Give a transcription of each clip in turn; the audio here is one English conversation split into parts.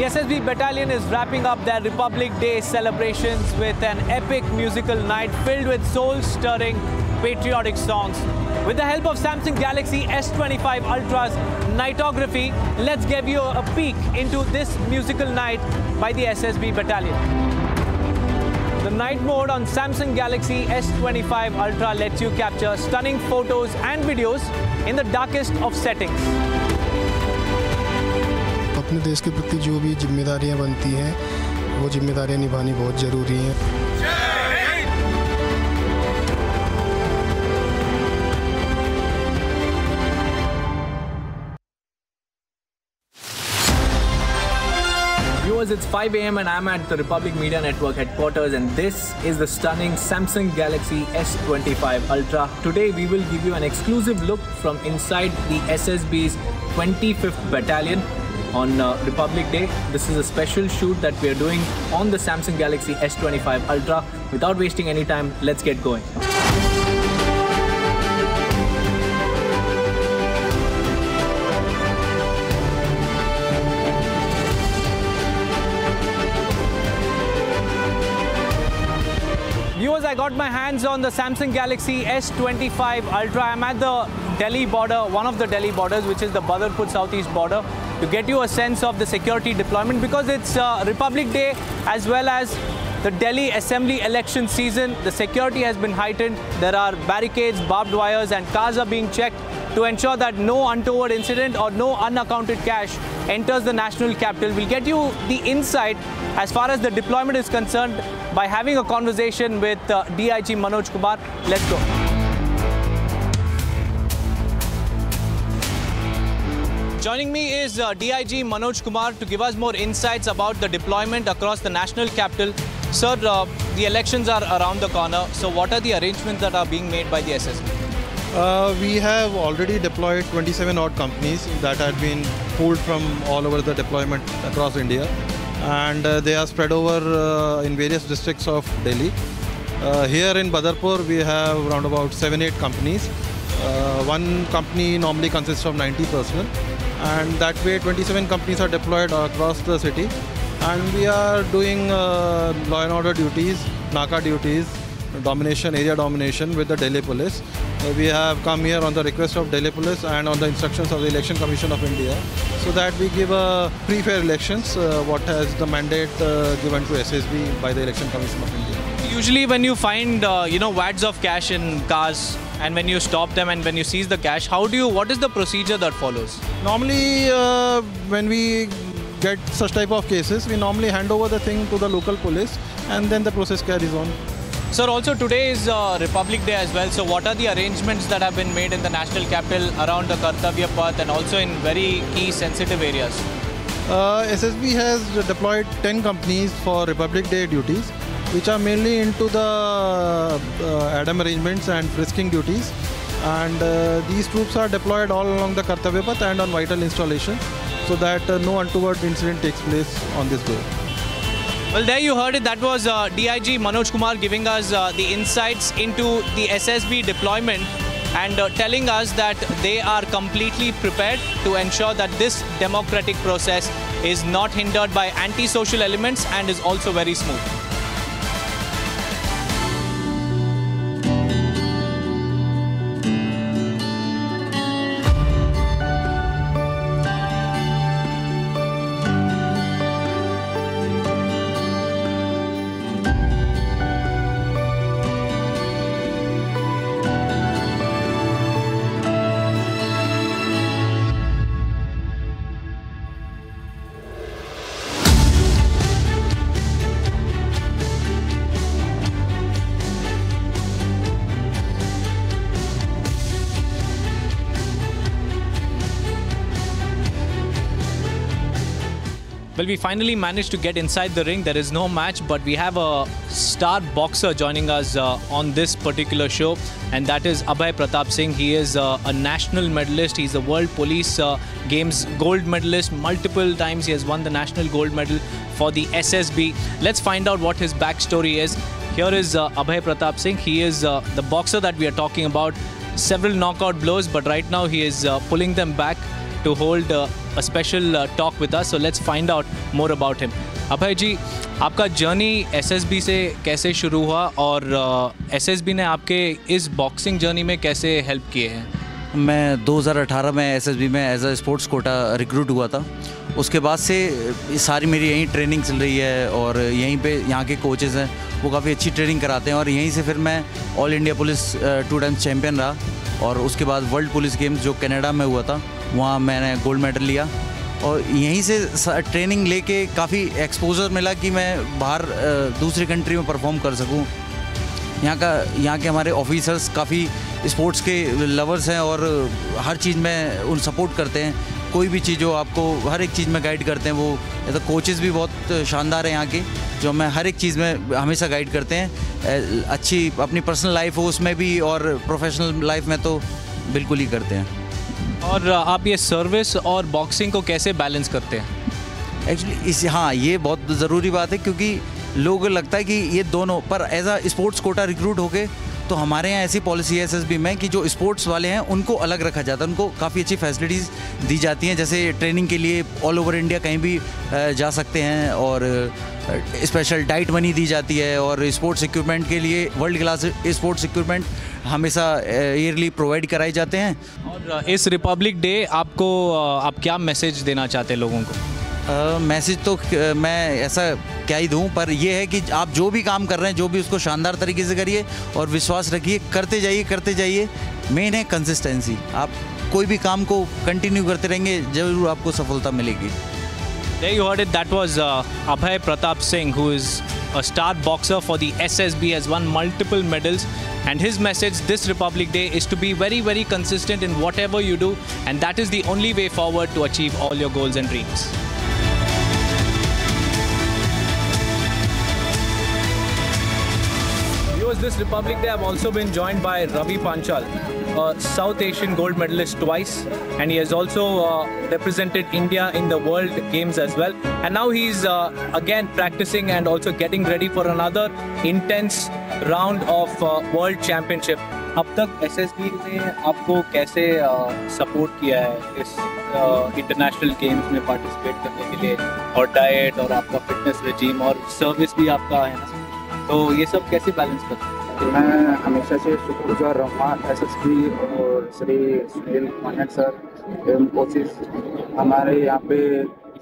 The SSB Battalion is wrapping up their Republic Day celebrations with an epic musical night filled with soul-stirring patriotic songs. With the help of Samsung Galaxy S25 Ultra's nightography, let's give you a peek into this musical night by the SSB Battalion. The night mode on Samsung Galaxy S25 Ultra lets you capture stunning photos and videos in the darkest of settings. अपने देश के प्रति जो भी जिम्मेदारियां बनती हैं वो जिम्मेदारियां निभानी बहुत ज़रूरी हैं। Viewers, it's 5 AM and I'm at the Republic Media Network headquarters, and this is the stunning Samsung Galaxy S25 Ultra. Today we will give you an exclusive look from inside the SSB's 25th Battalion on Republic Day. This is a special shoot that we are doing on the Samsung Galaxy S25 Ultra. Without wasting any time, let's get going. Viewers, I got my hands on the Samsung Galaxy S25 Ultra. I'm at the Delhi border, one of the Delhi borders, which is the Badarpur Southeast border, to get you a sense of the security deployment, because it's Republic Day as well as the Delhi Assembly election season. The security has been heightened. There are barricades, barbed wires, and cars are being checked to ensure that no untoward incident or no unaccounted cash enters the national capital. We'll get you the insight as far as the deployment is concerned by having a conversation with DIG Manoj Kumar. Let's go. Joining me is DIG Manoj Kumar to give us more insights about the deployment across the national capital. Sir, the elections are around the corner. So what are the arrangements that are being made by the SSB? We have already deployed 27 odd companies that had been pulled from all over the deployment across India, and they are spread over in various districts of Delhi. Here in Badarpur we have around about 7-8 companies. One company normally consists of 90 personnel, and that way 27 companies are deployed across the city, and we are doing law and order duties, Naka duties, area domination with the Delhi Police. We have come here on the request of Delhi Police and on the instructions of the Election Commission of India, so that we give pre-fair elections, what has the mandate given to SSB by the Election Commission of India. Usually when you find wads of cash in cars, and when you stop them and when you seize the cash, what is the procedure that follows? Normally when we get such type of cases, we normally hand over the thing to the local police, and then the process carries on. Sir, also today is Republic Day as well. So what are the arrangements that have been made in the national capital around the Kartavya Path and also in very key sensitive areas? SSB has deployed 10 companies for Republic Day duties, which are mainly into the ADAM arrangements and frisking duties. And these troops are deployed all along the Kartavya Path and on vital installations, so that no untoward incident takes place on this day. Well, there you heard it. That was DIG Manoj Kumar giving us the insights into the SSB deployment and telling us that they are completely prepared to ensure that this democratic process is not hindered by anti-social elements and is also very smooth. Well, we finally managed to get inside the ring. There is no match, but we have a star boxer joining us on this particular show, and that is Abhay Pratap Singh. He is a national medalist. He's a World Police Games gold medalist. Multiple times he has won the national gold medal for the SSB. Let's find out what his backstory is. Here is Abhay Pratap Singh. He is the boxer that we are talking about. Several knockout blows, but right now he is pulling them back. to hold a special talk with us. So let's find out more about him. अभय जी, आपका journey SSB से कैसे शुरू हुआ और SSB ने आपके इस boxing journey में कैसे हेल्प किए हैं? मैं 2018 में एसएसबी में as a sports quota recruit हुआ था। उसके बाद से सारी मेरी यहीं ट्रेनिंग चल रही है और यहीं पे यहाँ के कोचेज़ हैं, वो काफ़ी अच्छी ट्रेनिंग कराते हैं। और यहीं से फिर मैं all India police 2 times champion रहा और उसके बाद वर्ल्ड पुलिस गेम्स जो कनाडा में हुआ था वहाँ मैंने गोल्ड मेडल लिया। और यहीं से ट्रेनिंग लेके काफ़ी एक्सपोजर मिला कि मैं बाहर दूसरी कंट्री में परफॉर्म कर सकूं। यहाँ के हमारे ऑफिसर्स काफ़ी स्पोर्ट्स के लवर्स हैं और हर चीज़ में उन सपोर्ट करते हैं। कोई भी चीज़ हो आपको हर एक चीज़ में गाइड करते हैं। वो तो कोचेज़ भी बहुत शानदार हैं यहाँ के, जो हमें हर एक चीज़ में हमेशा गाइड करते हैं। अच्छी अपनी पर्सनल लाइफ हो उसमें भी और प्रोफेशनल लाइफ में तो बिल्कुल ही करते हैं। और आप ये सर्विस और बॉक्सिंग को कैसे बैलेंस करते हैं? एक्चुअली ये बहुत ज़रूरी बात है क्योंकि लोगों को लगता है कि ये दोनों, पर as a sports quota recruit होके तो हमारे यहाँ ऐसी पॉलिसी है एसएसबी में कि जो स्पोर्ट्स वाले हैं उनको अलग रखा जाता है, उनको काफ़ी अच्छी फैसिलिटीज़ दी जाती हैं। जैसे ट्रेनिंग के लिए ऑल ओवर इंडिया कहीं भी जा सकते हैं और स्पेशल डाइट मनी दी जाती है और स्पोर्ट्स इक्विपमेंट के लिए वर्ल्ड क्लास स्पोर्ट्स इक्विपमेंट हमेशा ईयरली प्रोवाइड कराए जाते हैं। और इस रिपब्लिक डे आपको आप क्या मैसेज देना चाहते हैं लोगों को? मैसेज तो मैं ऐसा क्या ही दूं, पर यह है कि आप जो भी काम कर रहे हैं जो भी उसको शानदार तरीके से करिए और विश्वास रखिए, करते जाइए। मेन है कंसिस्टेंसी। आप कोई भी काम को कंटिन्यू करते रहेंगे ज़रूर आपको सफलता मिलेगी। There you heard it. That was Abhay Pratap Singh, who is a star boxer for the SSB, has won multiple medals. And his message this Republic Day is to be very, very consistent in whatever you do. And that is the only way forward to achieve all your goals and dreams. Viewers, this Republic Day I've also been joined by Ravi Panchal, a South Asian gold medalist twice, and he has also represented India in the World Games as well. And now he's again practicing and also getting ready for another intense round of World Championship. अब तक SSB ने आपको कैसे support किया है इस international games में participate करने के लिए, और डाइट और आपका फिटनेस रेजीम और सर्विस भी आपका है ना, तो ये सब कैसे बैलेंस करते हैं? मैं हमेशा से शुक्रगुजार रहूँगा एसएसबी और श्री सुनील मानक सर एवं कोचेस, हमारे यहाँ पे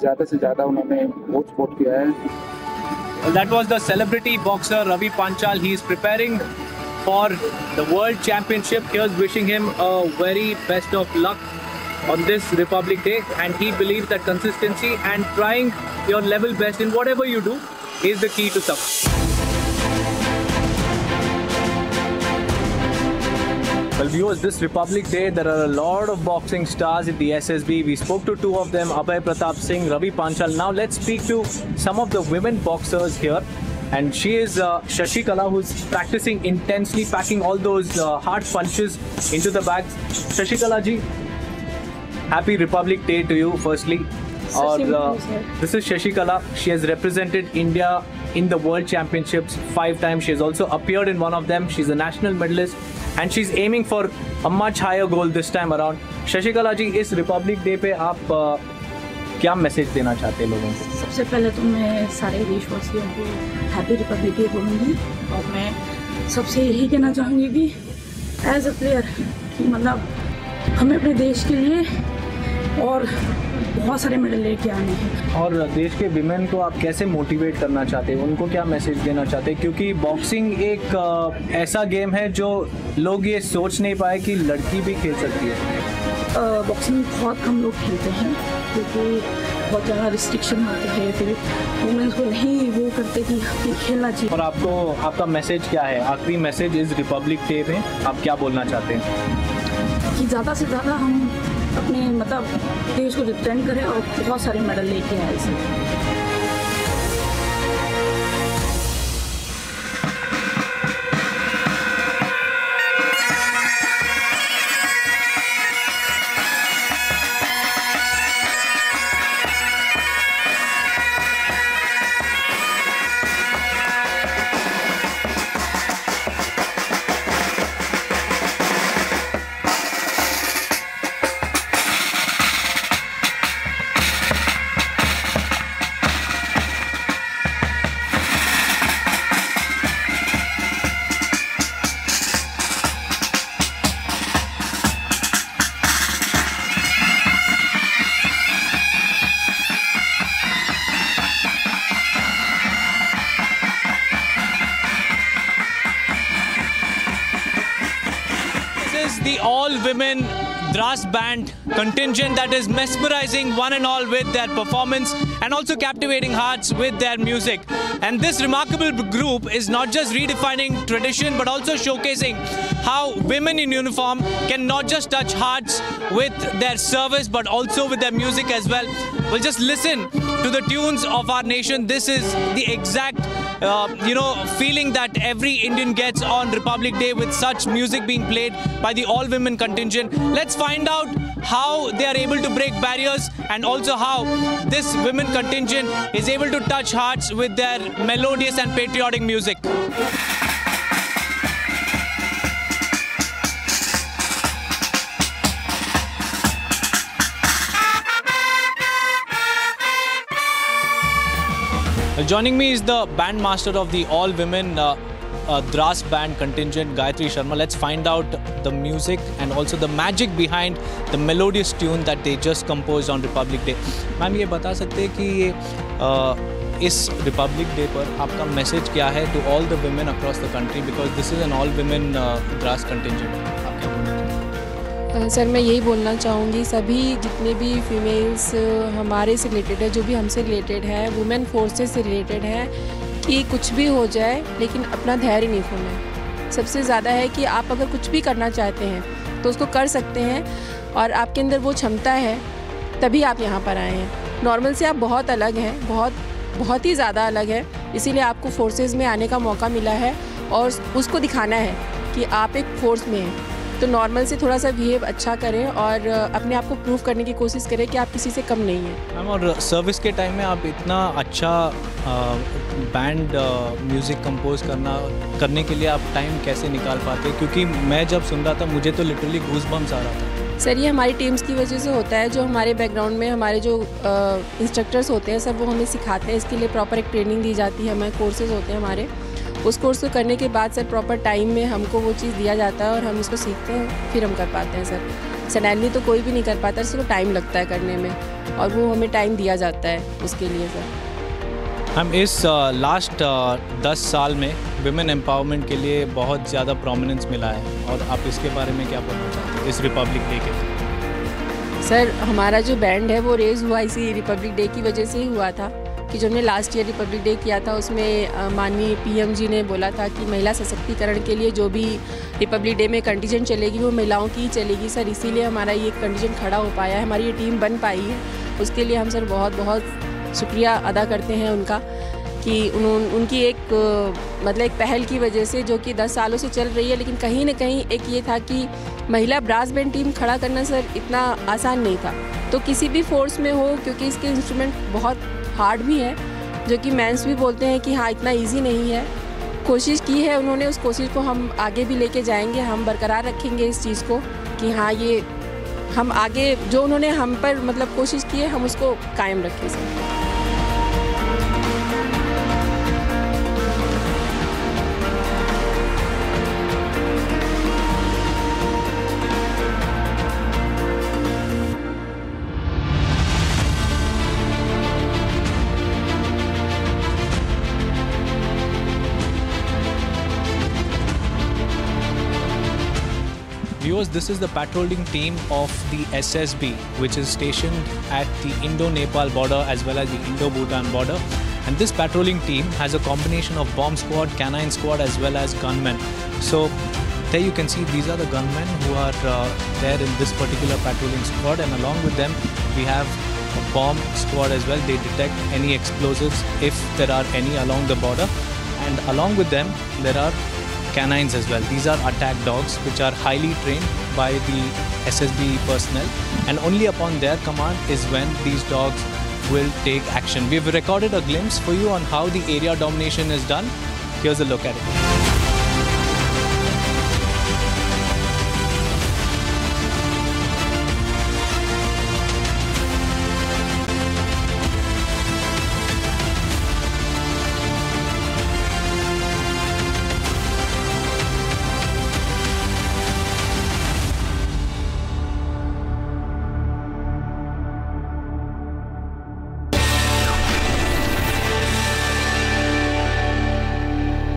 ज़्यादा से ज़्यादा उन्होंने बहुत सपोर्ट किया है। Well, that was the celebrity boxer Ravi Panchal. He is preparing for the World Championship. Here's wishing him a very best of luck on this Republic Day, and he believes that consistency and trying your level best in whatever you do is the key to success. Well, viewers, this Republic Day, there are a lot of boxing stars in the SSB. We spoke to 2 of them, Abhay Pratap Singh, Ravi Panchal. Now let's speak to some of the women boxers here. And she is Shashi Kala, who's practicing intensely, packing all those hard punches into the bags. Shashi Kala ji, happy Republic Day to you, firstly. This is Shashi Kala. She has represented India in the World Championships 5 times. She has also appeared in one of them. She's a national medalist. And she's aiming for a much higher goal this time around. Shashi Kala ji, इस Republic day पे आप क्या message देना चाहते हैं लोगों को? सबसे पहले तो मैं सारे देशवासियों को हैप्पी रिपब्लिक डे बोलूँगी, और मैं सबसे यही कहना चाहूँगी कि एज अ प्लेयर कि मतलब हमें अपने देश के लिए और बहुत सारे मेडल लेके आने हैं। और देश के विमेन को आप कैसे मोटिवेट करना चाहते हैं, उनको क्या मैसेज देना चाहते हैं? क्योंकि बॉक्सिंग एक ऐसा गेम है जो लोग ये सोच नहीं पाए कि लड़की भी खेल सकती है। बॉक्सिंग बहुत कम लोग खेलते हैं क्योंकि बहुत ज़्यादा रिस्ट्रिक्शन होते हैं, फिर वुमेन्स को नहीं वो करते कि खेलना चाहिए। और आपको आपका मैसेज क्या है, आखिरी मैसेज इस रिपब्लिक डे में आप क्या बोलना चाहते हैं? कि ज़्यादा से ज़्यादा हम अपने मतलब देश को रिप्रेजेंट करें और बहुत सारे मेडल लेके आए इसे। all-women Dras band contingent that is mesmerizing one and all with their performance and also captivating hearts with their music. And this remarkable group is not just redefining tradition but also showcasing how women in uniform can not just touch hearts with their service but also with their music as well. We'll just listen to the tunes of our nation. This is the exact feeling that every Indian gets on Republic Day with such music being played by the all-women contingent. Let's find out how they are able to break barriers and also how this women contingent is able to touch hearts with their melodious and patriotic music. Joining me is the band master of the all-women Dras band contingent, Gayatri Sharma. Let's find out the music and also the magic behind the melodious tune that they just composed on Republic Day. Ma'am ये बता सकते हैं कि इस Republic Day पर आपका message क्या है to all the women across the country because this is an all-women Dras contingent. आप क्या बोलते हैं? सर मैं यही बोलना चाहूँगी सभी जितने भी फीमेल्स हमारे से रिलेटेड है, जो भी हमसे रिलेटेड है, वुमेन फोर्सेस से रिलेटेड है, कि कुछ भी हो जाए लेकिन अपना धैर्य नहीं खोना है। सबसे ज़्यादा है कि आप अगर कुछ भी करना चाहते हैं तो उसको कर सकते हैं और आपके अंदर वो क्षमता है तभी आप यहाँ पर आए हैं। नॉर्मल से आप बहुत अलग हैं, बहुत ही ज़्यादा अलग है, इसीलिए आपको फोर्सेस में आने का मौका मिला है और उसको दिखाना है कि आप एक फोर्स में हैं। तो नॉर्मल से थोड़ा सा बिहेव अच्छा करें और अपने आप को प्रूव करने की कोशिश करें कि आप किसी से कम नहीं हैं। मैम और सर्विस के टाइम में आप इतना अच्छा बैंड म्यूज़िक कंपोज करने के लिए आप टाइम कैसे निकाल पाते? क्योंकि मैं जब सुन रहा था मुझे तो लिटरली गूज़बम्स आ रहा था। सर ये हमारी टीम्स की वजह से होता है, जो हमारे बैकग्राउंड में हमारे जो इंस्ट्रक्टर्स होते हैं सब वो हमें सिखाते हैं, इसके लिए प्रॉपर एक ट्रेनिंग दी जाती है, हमें कोर्सेज़ होते हैं हमारे। उस कोर्स को करने के बाद सर प्रॉपर टाइम में हमको वो चीज़ दिया जाता है और हम इसको सीखते हैं, फिर हम कर पाते हैं। सर सडनली तो कोई भी नहीं कर पाता, इसको टाइम लगता है करने में और वो हमें टाइम दिया जाता है उसके लिए। सर हम इस लास्ट 10 साल में विमेन एम्पावरमेंट के लिए बहुत ज़्यादा प्रोमिनेंस मिला है और आप इसके बारे में क्या बोलना चाहते हैं इस रिपब्लिक डे के? सर हमारा जो बैंड है वो रेज़ हुआ इसी रिपब्लिक डे की वजह से ही हुआ था कि जो हमने लास्ट ईयर रिपब्लिक डे किया था उसमें माननीय पीएम जी ने बोला था कि महिला सशक्तिकरण के लिए जो भी रिपब्लिक डे में कंटीजेंट चलेगी वो महिलाओं की ही चलेगी। सर इसीलिए हमारा ये कंटीजेंट खड़ा हो पाया है, हमारी ये टीम बन पाई है, उसके लिए हम सर बहुत बहुत शुक्रिया अदा करते हैं उनका कि उनकी एक मतलब एक पहल की वजह से जो कि 10 सालों से चल रही है, लेकिन कहीं ना कहीं एक ये था कि महिला ब्रास बैंड टीम खड़ा करना सर इतना आसान नहीं था। तो किसी भी फोर्स में हो, क्योंकि इसके इंस्ट्रूमेंट बहुत हार्ड भी है, जो कि मेंस भी बोलते हैं कि हाँ इतना इजी नहीं है। कोशिश की है उन्होंने, उस कोशिश को हम आगे भी लेके जाएंगे, हम बरकरार रखेंगे इस चीज़ को कि हाँ ये हम आगे जो उन्होंने हम पर मतलब कोशिश की है हम उसको कायम रखें sir. Viewers, this is the patrolling team of the SSB, which is stationed at the Indo-Nepal border as well as the Indo-Bhutan border. And this patrolling team has a combination of bomb squad, canine squad as well as gunmen. So there you can see these are the gunmen who are there in this particular patrolling squad, and along with them we have a bomb squad as well. They detect any explosives if there are any along the border, and along with them there are canines as well. These are attack dogs which are highly trained by the SSB personnel, and only upon their command is when these dogs will take action. We've recorded a glimpse for you on how the area domination is done. Here's a look at it.